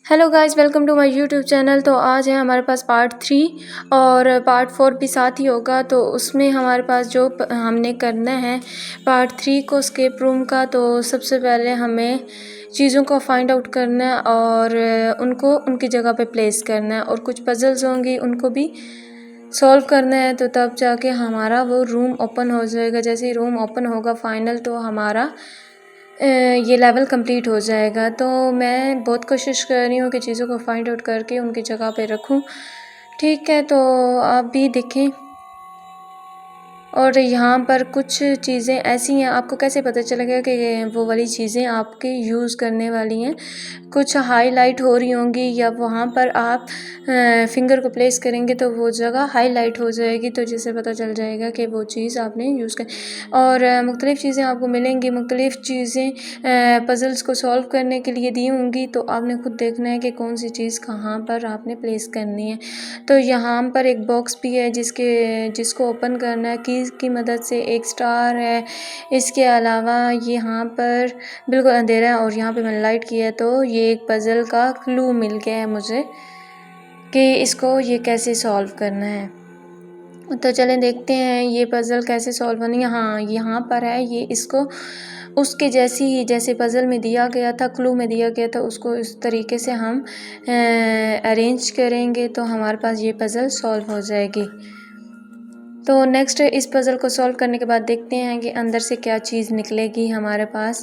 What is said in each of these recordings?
Hello guys, welcome to my YouTube channel. तो आज है हमारे पास पार्ट 3 और पार्ट 4 भी साथ ही होगा। तो उसमें हमारे पास जो हमने करना है पार्ट 3 को स्केप रूम का, तो सबसे पहले हमें चीज़ों को फाइंड आउट करना है और उनको उनकी जगह पे प्लेस करना है, और कुछ पजल्स होंगी उनको भी सॉल्व करना है। तो तब जाके हमारा वो रूम ओपन हो जाएगा। जैसे ही रूम ओपन होगा फाइनल, तो हमारा ये लेवल कंप्लीट हो जाएगा। तो मैं बहुत कोशिश कर रही हूँ कि चीज़ों को फाइंड आउट करके उनकी जगह पे रखूँ। ठीक है, तो आप भी देखें। और यहाँ पर कुछ चीज़ें ऐसी हैं, आपको कैसे पता चलेगा कि वो वाली चीज़ें आपके यूज़ करने वाली हैं। कुछ हाईलाइट हो रही होंगी, या वहाँ पर आप फिंगर को प्लेस करेंगे तो वो जगह हाईलाइट हो जाएगी, तो जिससे पता चल जाएगा कि वो चीज़ आपने यूज़ कर। और मुख्तलिफ़ चीज़ें आपको मिलेंगी, मुख्तलिफ़ चीज़ें पज़ल्स को सॉल्व करने के लिए दी होंगी। तो आपने खुद देखना है कि कौन सी चीज़ कहाँ पर आपने प्लेस करनी है। तो यहाँ पर एक बॉक्स भी है जिसको ओपन करना है कीज़ की मदद से। एक स्टार है, इसके अलावा यहाँ पर बिल्कुल अंधेरा है और यहाँ पे मैंने लाइट किया है। तो ये एक पज़ल का क्लू मिल गया है मुझे कि इसको ये कैसे सॉल्व करना है। तो चलें देखते हैं ये पज़ल कैसे सॉल्व करनी है। हाँ, यहाँ पर है ये, इसको उसके जैसी ही जैसे पज़ल में दिया गया था, क्लू में दिया गया था, उसको इस तरीके से हम अरेंज करेंगे तो हमारे पास ये पज़ल सॉल्व हो जाएगी। तो नेक्स्ट इस पज़ल को सॉल्व करने के बाद देखते हैं कि अंदर से क्या चीज़ निकलेगी हमारे पास।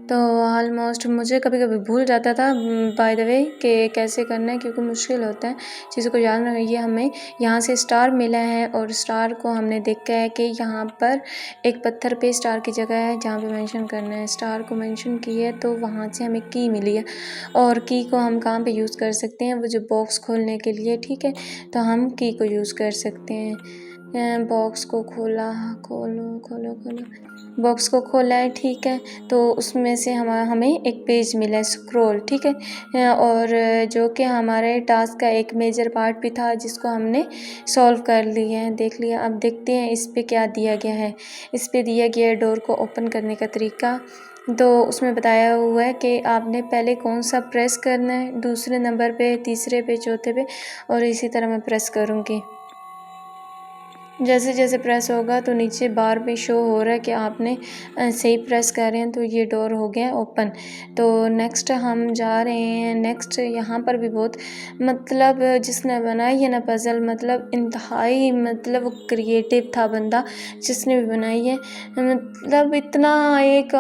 तो ऑलमोस्ट मुझे कभी कभी भूल जाता था बाय द वे कि कैसे करना है, क्योंकि मुश्किल होता है चीज़ों को याद रखना। ये हमें यहाँ से स्टार मिला है और स्टार को हमने देखा है कि यहाँ पर एक पत्थर पे स्टार की जगह है जहाँ पे मेंशन करना है। स्टार को मेंशन किया है तो वहाँ से हमें की मिली है, और की को हम कहाँ पे यूज़ कर सकते हैं, वो जो बॉक्स खोलने के लिए। ठीक है, तो हम की को यूज़ कर सकते हैं। बॉक्स को खोलो खोलो बॉक्स को खोला है। ठीक है, तो उसमें से हमें एक पेज मिला है, स्क्रॉल। ठीक है, और जो कि हमारे टास्क का एक मेजर पार्ट भी था जिसको हमने सॉल्व कर लिया है, देख लिया। अब देखते हैं इस पे क्या दिया गया है। इस पे दिया गया है डोर को ओपन करने का तरीका। तो उसमें बताया हुआ है कि आपने पहले कौन सा प्रेस करना है, दूसरे नंबर पे, तीसरे पे, चौथे पे, और इसी तरह मैं प्रेस करूँगी। जैसे जैसे प्रेस होगा तो नीचे बार में शो हो रहा है कि आपने सही प्रेस कर रहे हैं। तो ये डोर हो गया ओपन। तो नेक्स्ट हम जा रहे हैं। नेक्स्ट यहाँ पर भी बहुत मतलब जिसने बनाई है ना पज़ल, मतलब इंतहाई मतलब क्रिएटिव था बंदा जिसने भी बनाई है। मतलब इतना एक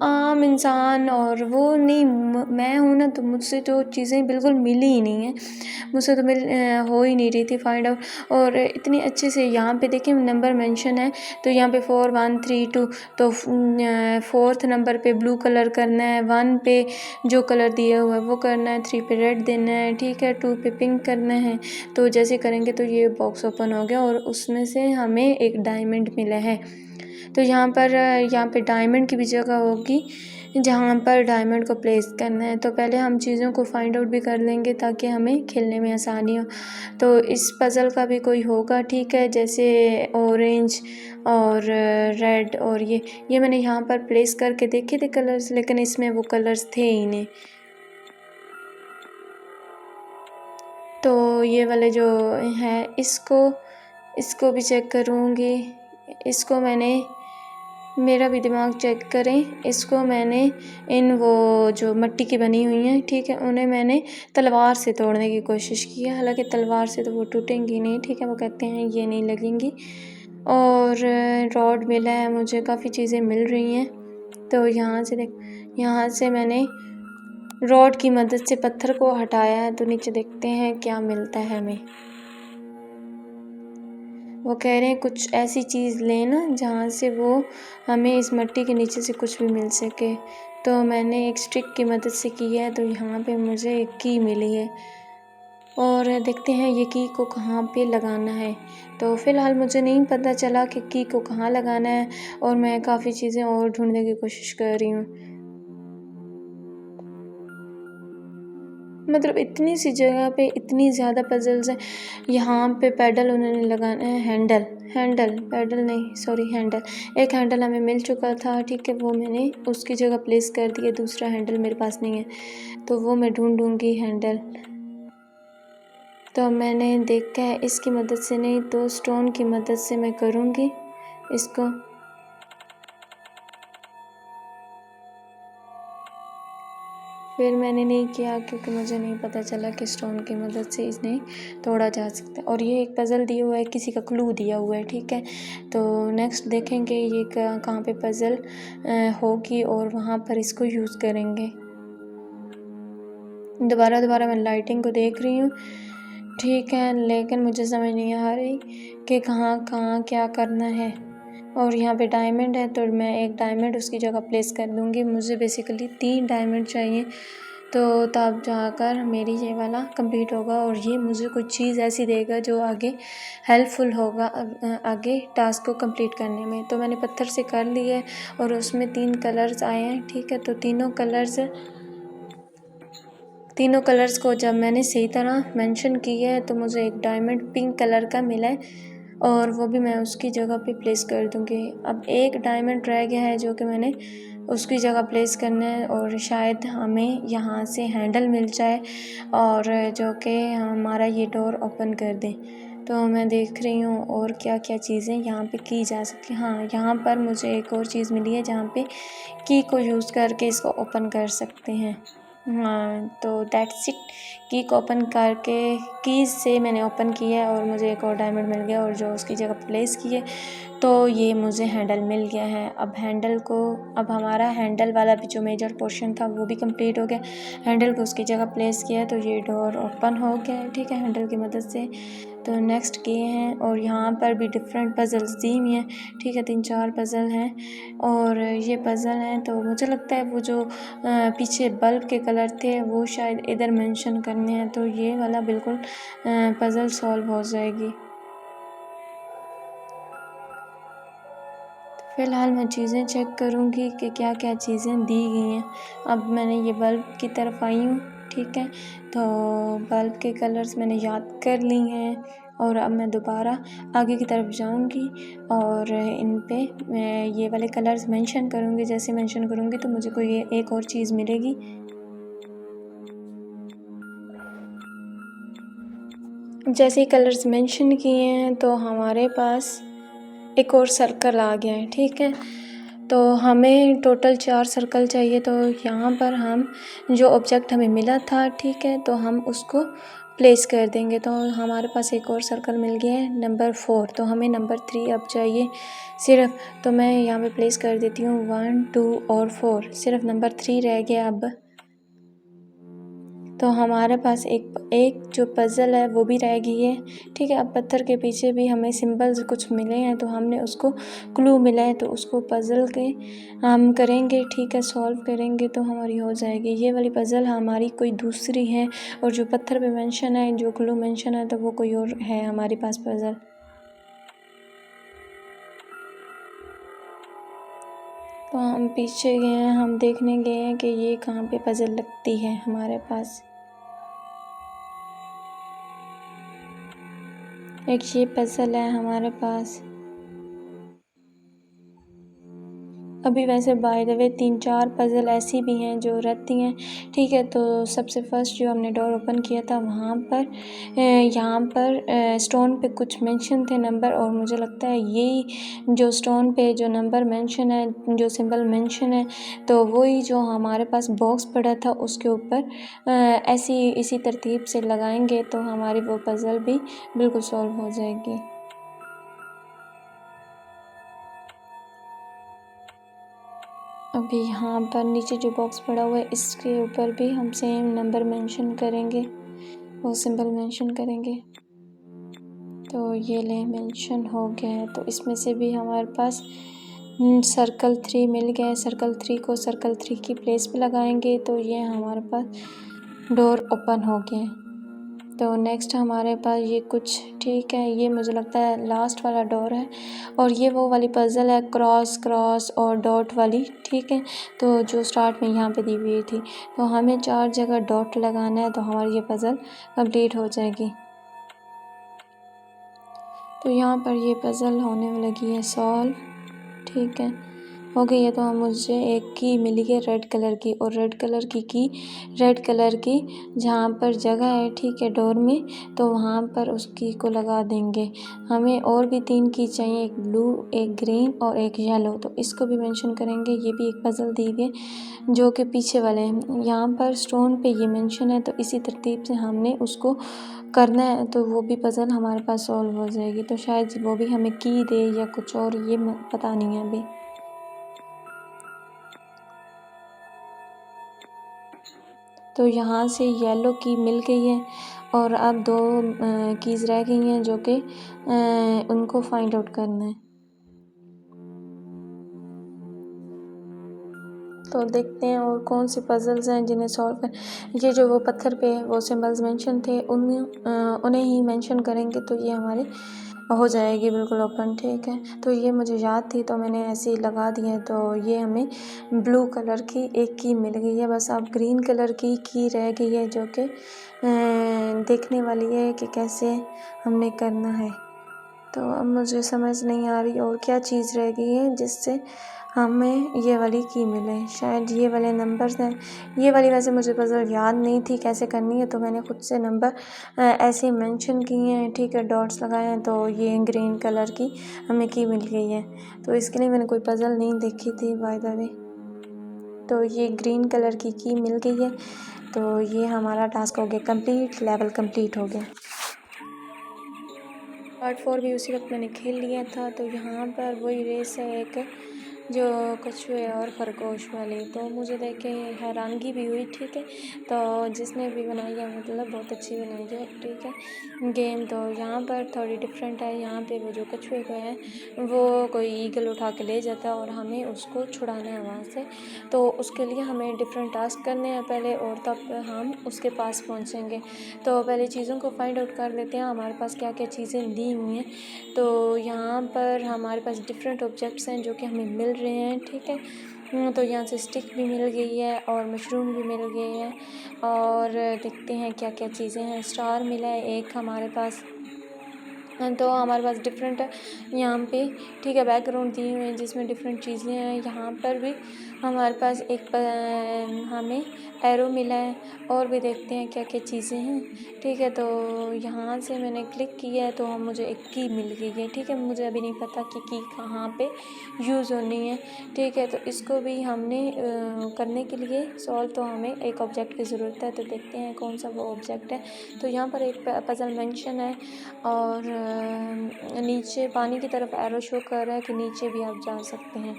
आम इंसान, और वो नहीं मैं हूँ ना, तो मुझसे तो चीज़ें बिल्कुल मिली ही नहीं हैं, मुझसे तो हो ही नहीं रही थी फाइंड आउट। और इतनी अच्छे से यहाँ पे देखिए नंबर मेंशन है, तो यहाँ पे 4 1 3 2, तो 4th नंबर पे ब्लू कलर करना है, 1 पे जो कलर दिया हुआ है वो करना है, 3 पे रेड देना है। ठीक है, 2 पे पिंक करना है। तो जैसे करेंगे तो ये बॉक्स ओपन हो गया और उसमें से हमें एक डायमंड मिला है। तो यहाँ पे डायमंड की भी जगह होगी जहाँ पर डायमंड को प्लेस करना है। तो पहले हम चीज़ों को फाइंड आउट भी कर लेंगे ताकि हमें खेलने में आसानी हो। तो इस पज़ल का भी कोई होगा। ठीक है, जैसे ऑरेंज और रेड, और ये मैंने यहाँ पर प्लेस करके देखे थे कलर्स, लेकिन इसमें वो कलर्स थे ही नहीं। तो ये वाले जो है इसको भी चेक करूँगी। इसको मेरा भी दिमाग चेक करें। इसको मैंने वो जो मिट्टी की बनी हुई हैं, ठीक है, उन्हें मैंने तलवार से तोड़ने की कोशिश की है। हालांकि तलवार से तो वो टूटेंगी नहीं। ठीक है, वो कहते हैं ये नहीं लगेंगी। और रॉड मिला है मुझे, काफ़ी चीज़ें मिल रही हैं। तो यहाँ से मैंने रॉड की मदद से पत्थर को हटाया है। तो नीचे देखते हैं क्या मिलता है हमें। वो कह रहे हैं कुछ ऐसी चीज़ लेना जहाँ से वो हमें इस मिट्टी के नीचे से कुछ भी मिल सके। तो मैंने एक स्टिक की मदद से की है। तो यहाँ पे मुझे एक की मिली है, और देखते हैं ये की को कहाँ पे लगाना है। तो फ़िलहाल मुझे नहीं पता चला कि की को कहाँ लगाना है, और मैं काफ़ी चीज़ें और ढूंढने की कोशिश कर रही हूँ। मतलब इतनी सी जगह पे इतनी ज़्यादा पजल्स हैं। यहाँ पे पैडल उन्होंने लगाना है, हैंडल पैडल नहीं सॉरी हैंडल। एक हैंडल हमें मिल चुका था, ठीक है, वो मैंने उसकी जगह प्लेस कर दिया। दूसरा हैंडल मेरे पास नहीं है तो वो मैं ढूंढूंगी हैंडल। तो मैंने देखा है इसकी मदद से नहीं तो स्टोन की मदद से मैं करूँगी इसको। फिर मैंने नहीं किया क्योंकि मुझे नहीं पता चला कि स्टोन की मदद से इन्हें तोड़ा जा सकता है। और ये एक पज़ल दिया हुआ है, किसी का क्लू दिया हुआ है, ठीक है। तो नेक्स्ट देखेंगे ये कहाँ पे पज़ल होगी और वहाँ पर इसको यूज़ करेंगे। दोबारा मैं लाइटिंग को देख रही हूँ, ठीक है, लेकिन मुझे समझ नहीं आ रही कि कहाँ क्या करना है। और यहाँ पे डायमंड है तो मैं एक डायमंड उसकी जगह प्लेस कर दूँगी। मुझे बेसिकली 3 डायमंड चाहिए तो तब जाकर मेरी ये वाला कंप्लीट होगा और ये मुझे कुछ चीज़ ऐसी देगा जो आगे हेल्पफुल होगा आगे टास्क को कंप्लीट करने में। तो मैंने पत्थर से कर लिया है और उसमें 3 कलर्स आए हैं, ठीक है। तो तीनों कलर्स को जब मैंने सही तरह मेंशन किया है तो मुझे एक डायमंड पिंक कलर का मिला है और वो भी मैं उसकी जगह पे प्लेस कर दूँगी। अब एक डायमंड रह गया है जो कि मैंने उसकी जगह प्लेस करना है और शायद हमें यहाँ से हैंडल मिल जाए और जो कि हमारा ये डोर ओपन कर दे। तो मैं देख रही हूँ और क्या क्या चीज़ें यहाँ पे की जा सकती हैं। हाँ, यहाँ पर मुझे एक और चीज़ मिली है जहाँ पे की को यूज़ करके इसको ओपन कर सकते हैं। हाँ, तो दैट्स इट। की को ओपन करके कीज़ से मैंने ओपन किया है और मुझे एक और डायमंड मिल गया और जो उसकी जगह प्लेस किए तो ये मुझे हैंडल मिल गया है। अब हमारा हैंडल वाला भी जो मेजर पोर्शन था वो भी कंप्लीट हो गया। हैंडल को उसकी जगह प्लेस किया तो ये डोर ओपन हो गया है, ठीक है, हैंडल की मदद से। तो नेक्स्ट किए हैं और यहाँ पर भी डिफरेंट पज़ल्स दी हुई हैं, ठीक है, 3-4 पज़ल हैं और ये पज़ल हैं तो मुझे लगता है वो जो पीछे बल्ब के कलर थे वो शायद इधर मेंशन करने हैं तो ये वाला बिल्कुल पज़ल सॉल्व हो जाएगी। फ़िलहाल मैं चीज़ें चेक करूँगी कि क्या क्या चीज़ें दी गई हैं। अब मैंने ये बल्ब की तरफ आई हूँ, ठीक है, तो बल्ब के कलर्स मैंने याद कर ली हैं और अब मैं दोबारा आगे की तरफ जाऊँगी और इन पे मैं ये वाले कलर्स मेंशन करूँगी। जैसे मेंशन करूँगी तो मुझे कोई एक और चीज़ मिलेगी। जैसे ही कलर्स मेंशन किए हैं तो हमारे पास एक और सर्कल आ गया है, ठीक है। तो हमें टोटल 4 सर्कल चाहिए तो यहाँ पर हम जो ऑब्जेक्ट हमें मिला था, ठीक है, तो हम उसको प्लेस कर देंगे। तो हमारे पास एक और सर्कल मिल गया है नंबर 4, तो हमें नंबर 3 अब चाहिए सिर्फ। तो मैं यहाँ पे प्लेस कर देती हूँ 1, 2 और 4, सिर्फ नंबर 3 रह गया अब। तो हमारे पास एक जो पज़ल है वो भी रह गई है, ठीक है। अब पत्थर के पीछे भी हमें सिंबल्स कुछ मिले हैं तो हमने उसको क्लू मिला है तो उसको पज़ल के हम करेंगे, ठीक है, सॉल्व करेंगे तो हमारी हो जाएगी। ये वाली पज़ल हमारी कोई दूसरी है और जो पत्थर पे मेंशन है, जो क्लू मेंशन है, तो वो कोई और है हमारे पास पज़ल। तो हम पीछे गए हैं, हम देखने गए हैं कि ये कहाँ पे पज़ल लगती है हमारे पास। एक ये पज़ल है हमारे पास। अभी वैसे बाय द वे 3-4 पज़ल ऐसी भी हैं जो रहती हैं, ठीक है। तो सबसे फर्स्ट जो हमने डोर ओपन किया था वहाँ पर यहाँ पर स्टोन पे कुछ मेंशन थे नंबर और मुझे लगता है यही जो स्टोन पे जो नंबर मेंशन है, जो सिंबल मेंशन है, तो वही जो हमारे पास बॉक्स पड़ा था उसके ऊपर इसी तरतीब से लगाएंगे तो हमारी वो पज़ल भी बिल्कुल सॉल्व हो जाएगी। अभी यहाँ पर नीचे जो बॉक्स पड़ा हुआ है इसके ऊपर भी हम सेम नंबर मेंशन करेंगे, वो सिंबल मेंशन करेंगे। तो ये ले मेंशन हो गया है तो इसमें से भी हमारे पास सर्कल 3 मिल गया है। सर्कल 3 को सर्कल 3 की प्लेस पे लगाएंगे तो ये हमारे पास डोर ओपन हो गया है। तो नेक्स्ट हमारे पास ये कुछ ठीक है, ये मुझे लगता है लास्ट वाला डोर है और ये वो वाली पज़ल है क्रॉस क्रॉस और डॉट वाली, ठीक है। तो जो स्टार्ट में यहाँ पे दी हुई थी, तो हमें 4 जगह डॉट लगाना है तो हमारी ये पज़ल कंप्लीट हो जाएगी। तो यहाँ पर ये पज़ल होने लगी है सॉल्व, ठीक है, हो गई है। तो हम मुझे एक की मिली है रेड कलर की, और रेड कलर की रेड कलर की जहाँ पर जगह है, ठीक है, डोर में, तो वहाँ पर उस की को लगा देंगे। हमें और भी 3 की चाहिए, एक ब्लू, एक ग्रीन और एक येलो, तो इसको भी मेंशन करेंगे। ये भी एक पज़ल दी हुई है जो कि पीछे वाले हैं, यहाँ पर स्टोन पे ये मेंशन है, तो इसी तरतीब से हमने उसको करना है, तो वो भी पज़ल हमारे पास सॉल्व हो जाएगी। तो शायद वो भी हमें की दे या कुछ और, ये पता नहीं है अभी। तो यहाँ से येलो की मिल गई है और अब 2 कीज़ रह गई हैं जो कि उनको फाइंड आउट करना है। तो देखते हैं और कौन सी पज़ल्स हैं जिन्हें सॉल्व कर। ये जो वो पत्थर पे वो सिंबल्स मेंशन थे उन्हें ही मेंशन करेंगे, तो ये हमारे हो जाएगी बिल्कुल ओपन, ठीक है। तो ये मुझे याद थी तो मैंने ऐसे ही लगा दी है। तो ये हमें ब्लू कलर की एक की मिल गई है, बस अब ग्रीन कलर की रह गई है जो कि देखने वाली है कि कैसे हमने करना है। तो अब मुझे समझ नहीं आ रही और क्या चीज़ रह गई है जिससे हमें ये वाली की मिले। शायद ये वाले नंबर्स हैं। ये वाली वैसे मुझे पज़ल याद नहीं थी कैसे करनी है, तो मैंने खुद से नंबर ऐसे मेंशन किए हैं, ठीक है, डॉट्स लगाए हैं। तो ये ग्रीन कलर की हमें की मिल गई है। तो इसके लिए मैंने कोई पज़ल नहीं देखी थी बाय द वे। तो ये ग्रीन कलर की मिल गई है। तो ये हमारा टास्क हो गया कंप्लीट, लेवल कंप्लीट हो गया। पार्ट 4 भी उसी वक्त मैंने खेल लिया था। तो यहाँ पर वही रेस है एक जो कछुए और खरगोश वाली, तो मुझे देख के हैरानगी भी हुई, ठीक है। तो जिसने भी बनाई है मतलब बहुत अच्छी बनाई है, ठीक है गेम। तो यहाँ पर थोड़ी डिफरेंट है। यहाँ पे वो जो कछुए को है वो कोई ईगल उठा के ले जाता है और हमें उसको छुड़ाना है वहाँ से। तो उसके लिए हमें डिफरेंट टास्क करने हैं पहले, और तब हम उसके पास पहुँचेंगे। तो पहले चीज़ों को फाइंड आउट कर लेते हैं हमारे पास क्या क्या चीज़ें दी हुई हैं। तो यहाँ पर हमारे पास डिफरेंट ऑब्जेक्ट्स हैं जो कि हमें मिल रहे हैं, ठीक है। तो यहाँ से स्टिक भी मिल गई है और मशरूम भी मिल गई है, और देखते हैं क्या क्या चीज़ें हैं। स्टार मिला है एक हमारे पास। तो हमारे पास डिफरेंट यहाँ पे, ठीक है, बैकग्राउंड दिए हुए हैं जिसमें डिफरेंट चीज़ें हैं। यहाँ पर भी हमारे पास एक हमें एरो मिला है, और भी देखते हैं क्या क्या चीज़ें हैं, ठीक है। तो यहाँ से मैंने क्लिक किया है तो हम मुझे एक की मिल गई है, ठीक है। मुझे अभी नहीं पता कि की कहाँ पे यूज़ होनी है, ठीक है। तो इसको भी हमने करने के लिए सॉल्व, तो हमें एक ऑब्जेक्ट की ज़रूरत है। तो देखते हैं कौन सा वो ऑब्जेक्ट है। तो यहाँ पर एक पज़ल मेंशन है, और नीचे पानी की तरफ एरो शो कर रहा है कि नीचे भी आप जा सकते हैं।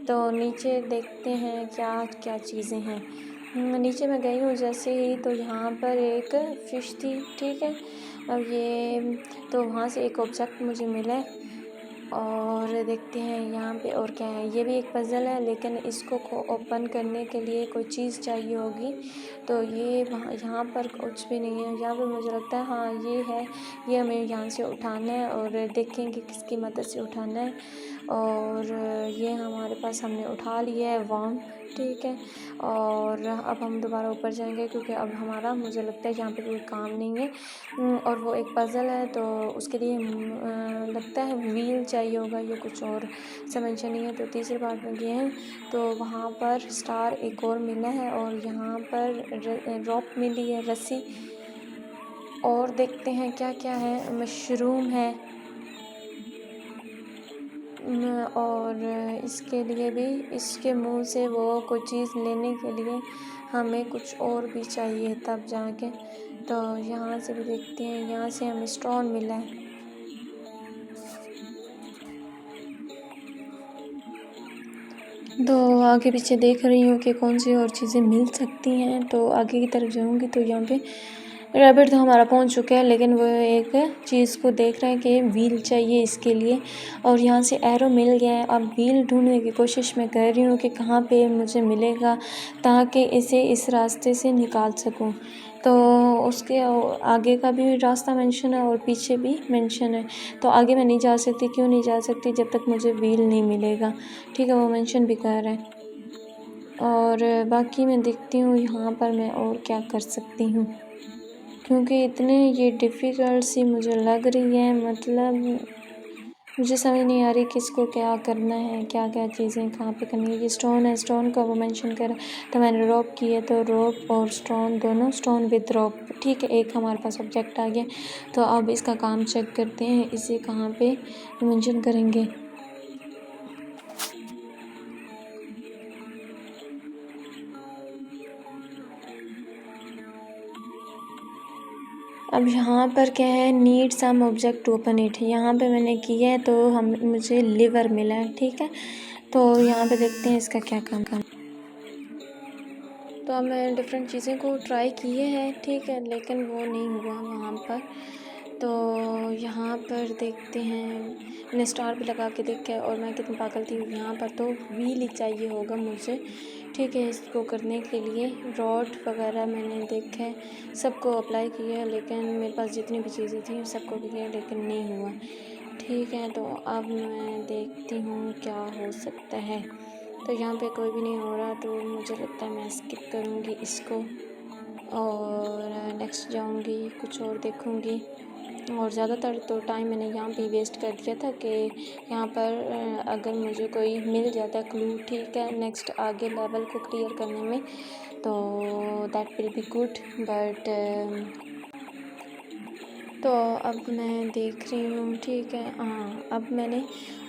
तो नीचे देखते हैं क्या क्या चीज़ें हैं। नीचे मैं गई हूँ जैसे ही, तो यहाँ पर एक फ़िश थी, ठीक है। अब ये तो वहाँ से एक ऑब्जेक्ट मुझे मिला है, और देखते हैं यहाँ पे और क्या है। ये भी एक पज़ल है, लेकिन इसको ओपन करने के लिए कोई चीज़ चाहिए होगी। तो ये वहाँ यहाँ पर कुछ भी नहीं है। यहाँ पे मुझे लगता है हाँ ये है, ये हमें यहाँ से उठाना है, और देखेंगे किसकी मदद से उठाना है। और ये हमारे पास हमने उठा लिया है वर्म, ठीक है। और अब हम दोबारा ऊपर जाएंगे क्योंकि अब हमारा मुझे लगता है यहाँ पे कोई काम नहीं है। और वो एक पज़ल है तो उसके लिए लगता है व्हील चाहिए होगा, ये कुछ और समझ नहीं है। तो तीसरे पार्ट में गए हैं, तो वहाँ पर स्टार एक और मिला है, और यहाँ पर रॉप मिली है, रस्सी। और देखते हैं क्या क्या है। मशरूम है, और इसके लिए भी इसके मुंह से वो कोई चीज़ लेने के लिए हमें कुछ और भी चाहिए तब जाके। तो यहाँ से भी देखते हैं, यहाँ से हमें स्टोन मिला है। तो आगे पीछे देख रही हूँ कि कौन सी और चीज़ें मिल सकती हैं। तो आगे की तरफ जाऊँगी तो यहाँ पे रैबिट तो हमारा पहुंच चुका है, लेकिन वो एक चीज़ को देख रहा है कि व्हील चाहिए इसके लिए, और यहाँ से एरो मिल गया है। अब व्हील ढूंढने की कोशिश मैं कर रही हूँ कि कहाँ पे मुझे मिलेगा ताकि इसे इस रास्ते से निकाल सकूँ। तो उसके आगे का भी रास्ता मेंशन है और पीछे भी मेंशन है, तो आगे मैं नहीं जा सकती। क्यों नहीं जा सकती? जब तक मुझे व्हील नहीं मिलेगा। ठीक है, वो मेंशन भी कर रहा है। और बाकी मैं देखती हूँ यहाँ पर मैं और क्या कर सकती हूँ, क्योंकि इतने ये डिफ़िकल्ट सी मुझे लग रही है। मतलब मुझे समझ नहीं आ रही कि इसको क्या करना है, क्या क्या चीज़ें कहाँ पे करनी है। ये स्टोन है, स्टोन का वो मेंशन करा, तो मैंने रोप की है, तो रोप और स्टोन दोनों, स्टोन विद रोप। ठीक है, एक हमारे पास ऑब्जेक्ट आ गया। तो अब इसका काम चेक करते हैं, इसे कहाँ पे मेंशन करेंगे। अब यहाँ पर क्या है, need some object to open it. यहाँ पे मैंने किया है तो मुझे लिवर मिला है। ठीक है, तो यहाँ पे देखते हैं इसका क्या काम। तो अब मैं डिफरेंट चीज़ें को ट्राई किए हैं, ठीक है, लेकिन वो नहीं हुआ वहाँ पर। तो यहाँ पर देखते हैं, मैंने स्टार भी लगा के देखा है, और मैं कितनी पागल थी। यहाँ पर तो व्हील ही चाहिए होगा मुझे। ठीक है, इसको करने के लिए रॉड वगैरह मैंने देखा है, सबको अप्लाई किया है, लेकिन मेरे पास जितनी भी चीज़ें थी सबको किया, लेकिन नहीं हुआ। ठीक है, तो अब मैं देखती हूँ क्या हो सकता है। तो यहाँ पे कोई भी नहीं हो रहा, तो मुझे लगता है मैं स्किप करूँगी इसको और नेक्स्ट जाऊँगी, कुछ और देखूँगी। और ज़्यादातर तो टाइम मैंने यहाँ पे वेस्ट कर दिया था कि यहाँ पर अगर मुझे कोई मिल जाता क्लू, ठीक है, नेक्स्ट आगे लेवल को क्लियर करने में, तो that will be good. But तो अब मैं देख रही हूँ, ठीक है, हाँ, अब मैंने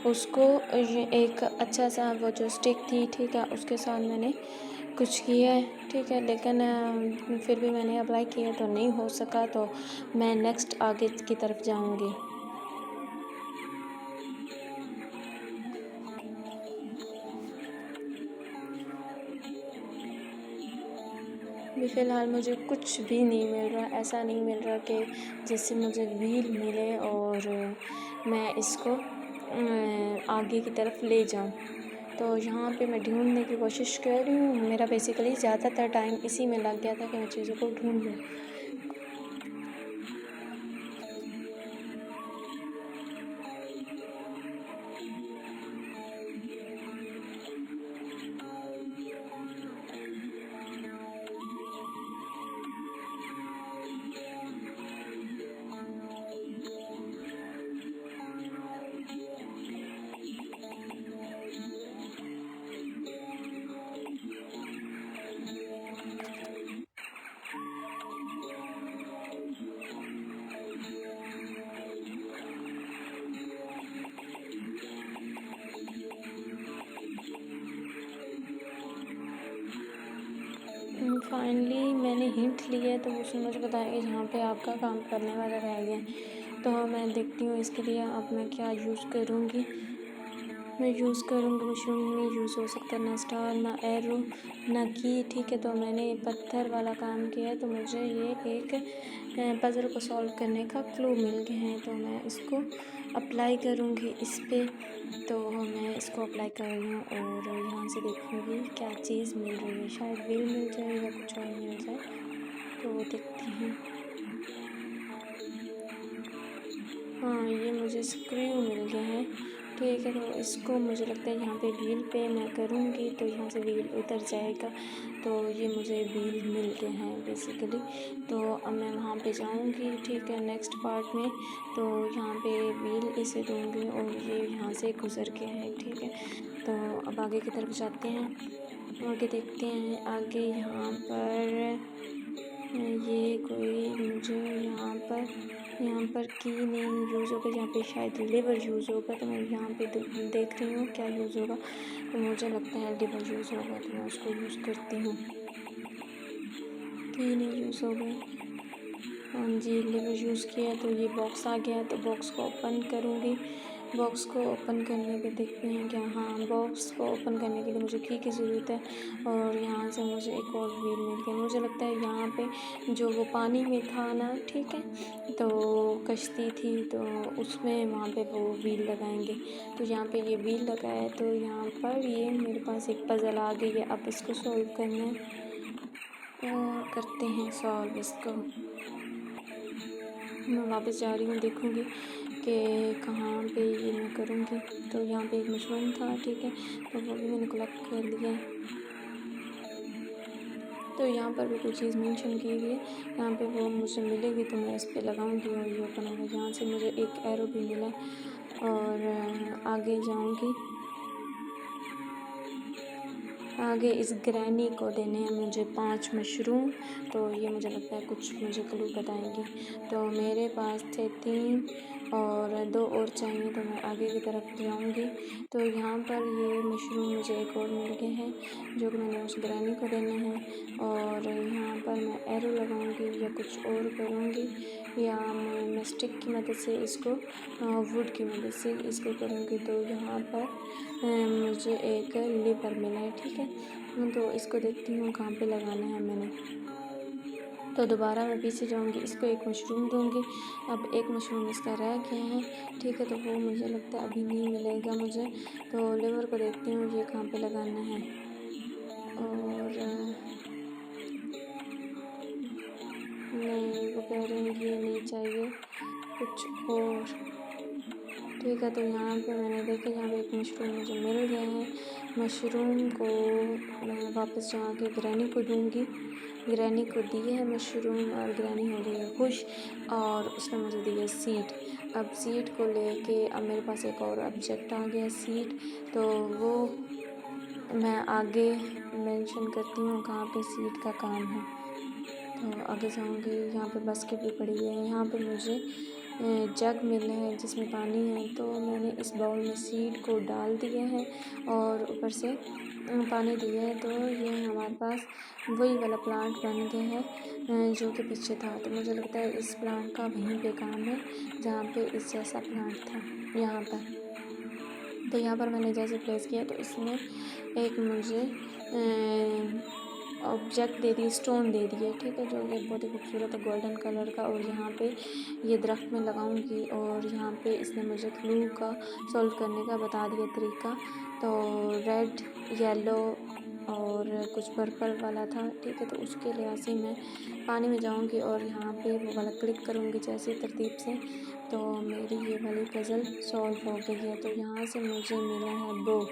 उसको एक अच्छा सा वो जो स्टिक थी, ठीक है, उसके साथ मैंने कुछ किया है। ठीक है, लेकिन फिर भी मैंने अप्लाई किया तो नहीं हो सका, तो मैं नेक्स्ट आगे की तरफ जाऊँगी। अभी फ़िलहाल मुझे कुछ भी नहीं मिल रहा, ऐसा नहीं मिल रहा कि जिससे मुझे व्हील मिले और मैं इसको आगे की तरफ ले जाऊँ। तो यहाँ पे मैं ढूंढने की कोशिश कर रही हूँ। मेरा बेसिकली ज़्यादातर टाइम इसी में लग गया था कि मैं चीज़ों को ढूंढ लूँ। फाइनली मैंने हिंट लिया है, तो उसने मुझे बताया कि यहाँ पे आपका काम करने वाला रह गया। तो मैं देखती हूँ इसके लिए अब मैं क्या यूज़ करूँगी। मैं यूज़ करूँगी, मशरूम नहीं यूज़ हो सकता, ना स्टार, ना एरो, ना की। ठीक है, तो मैंने पत्थर वाला काम किया है, तो मुझे ये एक पज़ल को सॉल्व करने का क्लू मिल गया है। तो मैं इसको अप्लाई करूँगी इस पे। तो मैं इसको अप्लाई कर रही हूँ और यहाँ से देखूँगी क्या चीज़ मिल रही है। शायद व्हील मिल जाए या कुछ और मिल जाए, तो देखती हूँ। हाँ, ये मुझे स्क्रू मिल गया है। ठीक है, तो इसको मुझे लगता है यहाँ पे व्हील पे मैं करूँगी तो यहाँ से व्हील उतर जाएगा। तो ये मुझे व्हील मिल गए हैं बेसिकली। तो अब मैं वहाँ पे जाऊँगी, ठीक है, नेक्स्ट पार्ट में। तो यहाँ पे व्हील इसे दूँगी और ये यहाँ से गुज़र के है। ठीक है, तो अब आगे की तरफ जाते हैं, आगे देखते हैं। आगे यहाँ पर ये कोई मुझे यहाँ पर की नहीं यूज़ होगा, यहाँ पे शायद लिवर यूज़ होगा। तो मैं यहाँ पे देख रही हूँ क्या यूज़ होगा, तो मुझे लगता है लिवर यूज़ होगा, तो मैं उसको यूज़ करती हूँ। की नहीं यूज़ हो गई, हाँ जी, लिवर यूज़ किया, तो ये बॉक्स आ गया। तो बॉक्स को ओपन करूँगी बॉक्स को ओपन करने पे देखते हैं क्या। हाँ, बॉक्स को ओपन करने के लिए मुझे की ज़रूरत है और यहाँ से मुझे एक और व्हील मिल गया। मुझे लगता है यहाँ पे जो वो पानी में था ना, ठीक है, तो कश्ती थी तो उसमें वहाँ पे वो व्हील लगाएंगे। तो यहाँ पे ये व्हील लगा है तो यहाँ पर ये मेरे पास एक पज़ल आ गई है। अब इसको सॉल्व करना है और करते हैं सॉल्व इसको। मैं वापस जा रही हूँ, देखूँगी कि कहाँ पे ये मैं करूँगी। तो यहाँ पे एक मशरूम था, ठीक है, तो वो भी मैंने कलेक्ट कर लिया है। तो यहाँ पर भी कोई चीज़ मेंशन की हुई है, यहाँ पे वो मुझे मिलेगी तो मैं इस पर लगाऊंगी और ये ओपन होगा। यहाँ से मुझे एक एरो भी मिला और आगे जाऊँगी। आगे इस ग्रैनी को देने हैं मुझे 5 मशरूम। तो ये मुझे लगता है कुछ मुझे क्लू बताएंगी। तो मेरे पास थे 3 और 2 और चाहिए, तो मैं आगे की तरफ जाऊंगी। तो यहाँ पर ये मशरूम मुझे एक और मिल गए हैं जो कि मैंने उस ग्रैनी को देने हैं। और यहाँ पर मैं एरो लगाऊंगी या कुछ और करूँगी, या मैं स्टिक की मदद से इसको वुड की मदद से इसको करूँगी। तो यहाँ पर मुझे एक लीवर मिला है, ठीक है, तो इसको देखती हूँ कहाँ पे लगाना है मैंने। तो दोबारा मैं पीछे जाऊँगी, इसको एक मशरूम दूँगी। अब एक मशरूम इसका रह गया है, ठीक है, तो वो मुझे लगता है अभी नहीं मिलेगा मुझे। तो लीवर को देखती हूँ ये कहाँ पे लगाना है। और नहीं, वो कह रहे हैं ये नहीं चाहिए, कुछ और, ठीक है। तो यहाँ पे मैंने देखा, यहाँ पे एक मशरूम मुझे मिल गया है। मशरूम को मैं वापस जाके ग्रैनी को दूँगी। ग्रैनी को दिए है मशरूम और ग्रैनी हो गई है खुश और उसने मुझे दी है सीड। अब सीड को लेके अब मेरे पास एक और ऑब्जेक्ट आ गया सीड, तो वो मैं आगे मेंशन करती हूँ कहाँ पे सीड का काम है। तो आगे जाऊँगी, यहाँ पे बास्केट भी पड़ी हुई है। यहाँ पे मुझे जग मिला है जिसमें पानी है, तो मैंने इस बाउल में सीड को डाल दिया है और ऊपर से पानी दिया है। तो ये हमारे पास वही वाला प्लांट बन गया है जो कि पीछे था। तो मुझे लगता है इस प्लांट का वहीं पे काम है जहाँ पे इस जैसा प्लांट था यहाँ पर। तो यहाँ पर मैंने जैसे प्लेस किया तो इसमें एक मुझे ऑब्जेक्ट दे दिए, स्टोन दे दिए, ठीक है, जो कि बहुत ही खूबसूरत है गोल्डन कलर का। और यहाँ पे ये दरख्त में लगाऊंगी और यहाँ पे इसने मुझे क्लू का सॉल्व करने का बता दिया तरीका। तो रेड, येलो और कुछ पर्पल वाला था, ठीक है, तो उसके लिहाज से मैं पानी में जाऊंगी और यहाँ पे वो वाला क्लिक करूँगी जैसे तरतीब से, तो मेरी ये वाली पज़ल सॉल्व हो गई है। तो यहाँ से मुझे मिला है बो,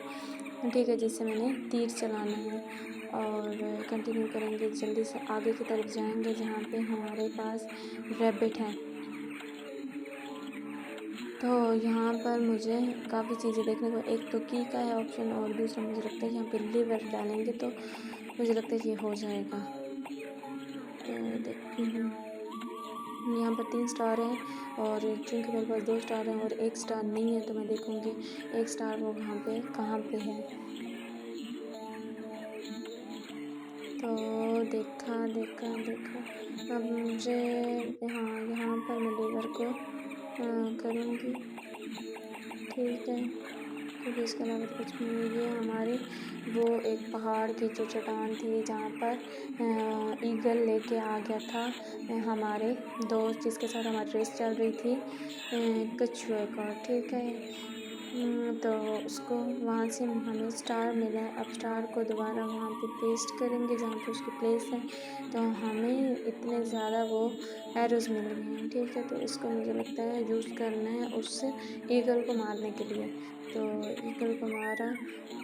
ठीक है, जिससे मैंने तीर चलाना है। और कंटिन्यू करेंगे, जल्दी से आगे की तरफ जाएंगे जहाँ पे हमारे पास रैबिट है। तो यहाँ पर मुझे काफ़ी चीज़ें देखने को, एक तो की का है ऑप्शन और दूसरा मुझे लगता है यहाँ पे लीवर डालेंगे तो मुझे लगता है ये हो जाएगा। तो देखती हूँ, यहाँ पर 3 स्टार हैं और चूँकि मेरे पास 2 स्टार हैं और 1 स्टार नहीं है, तो मैं देखूँगी 1 स्टार वो कहाँ पे है। तो देखा अब मुझे यहाँ पर मैं लीवर को करूँगी, ठीक है, क्योंकि इसके अलावा कुछ नहीं है। ये हमारी वो एक पहाड़ की जो चट्टान थी जहाँ पर ईगल लेके आ गया था हमारे दोस्त जिसके साथ हमारी रेस चल रही थी कछुए का, ठीक है। तो उसको वहाँ से हमें स्टार मिला है। अब स्टार को दोबारा वहाँ पे पेस्ट करेंगे जहाँ पे उसकी प्लेस है, तो हमें इतने ज़्यादा वो एरोज़ मिल गए हैं, ठीक है। तो इसको मुझे लगता है यूज़ करना है उस ईगल को मारने के लिए। तो ईगल को मारा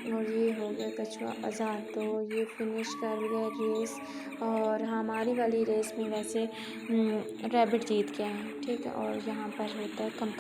और ये हो गया कछुआ आज़ाद। तो ये फिनिश कर गया रेस और हमारी वाली रेस में वैसे रैबिट जीत गया है, ठीक है। और यहाँ पर होता है कम